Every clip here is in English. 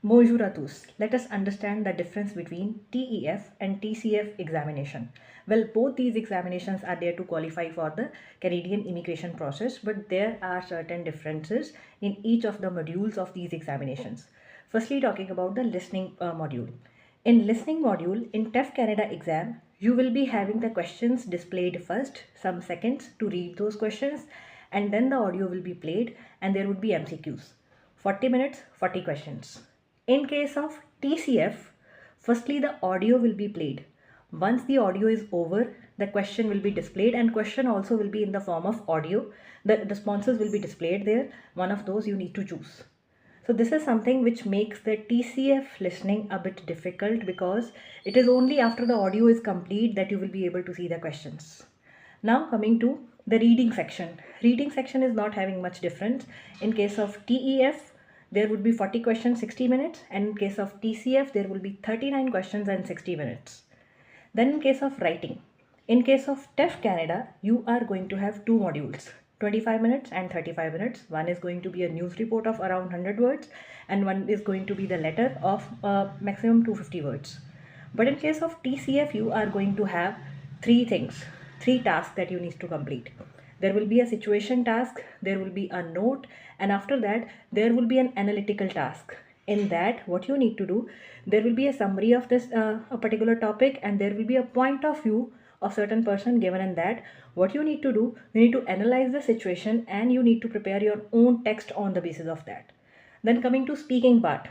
Bonjour à tous. Let us understand the difference between TEF and TCF examination. Well, both these examinations are there to qualify for the Canadian immigration process, but there are certain differences in each of the modules of these examinations. Firstly, talking about the listening module. In listening module, in TEF Canada exam, you will be having the questions displayed first, some seconds to read those questions, and then the audio will be played and there would be MCQs. 40 minutes, 40 questions. In case of TCF, firstly the audio will be played. Once the audio is over, the question will be displayed, and question also will be in the form of audio. The responses will be displayed there. One of those you need to choose. So this is something which makes the TCF listening a bit difficult, because it is only after the audio is complete that you will be able to see the questions. Now coming to the reading section. Reading section is not having much difference. In case of TEF, there would be 40 questions, 60 minutes, and in case of TCF, there will be 39 questions and 60 minutes. Then in case of writing, in case of TEF Canada, you are going to have two modules, 25 minutes and 35 minutes. One is going to be a news report of around 100 words, and one is going to be the letter of maximum 250 words. But in case of TCF, you are going to have three things, three tasks that you need to complete. There will be a situation task, there will be a note, and after that there will be an analytical task. In that, what you need to do, there will be a summary of this a particular topic, and there will be a point of view of certain person given in that. What you need to do, you need to analyze the situation and you need to prepare your own text on the basis of that. Then coming to speaking part.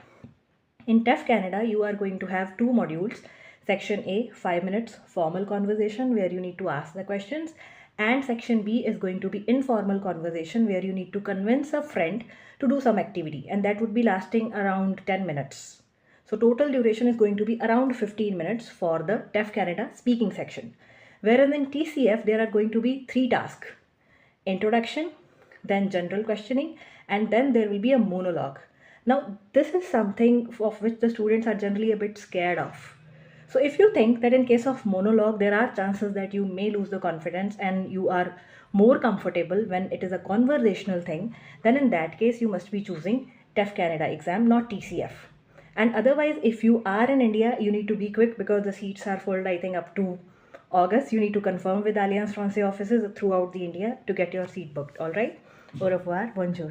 In TEF Canada, you are going to have two modules. Section A, 5 minutes formal conversation where you need to ask the questions, and section B is going to be informal conversation where you need to convince a friend to do some activity, and that would be lasting around 10 minutes. So total duration is going to be around 15 minutes for the TEF Canada speaking section. Whereas in TCF, there are going to be three tasks: introduction, then general questioning, and then there will be a monologue. Now, this is something of which the students are generally a bit scared of. So if you think that in case of monologue, there are chances that you may lose the confidence and you are more comfortable when it is a conversational thing, then in that case, you must be choosing TEF Canada exam, not TCF. And otherwise, if you are in India, you need to be quick because the seats are full, I think, up to August. You need to confirm with Alliance Francaise offices throughout the India to get your seat booked. All right. Au revoir. Bonjour.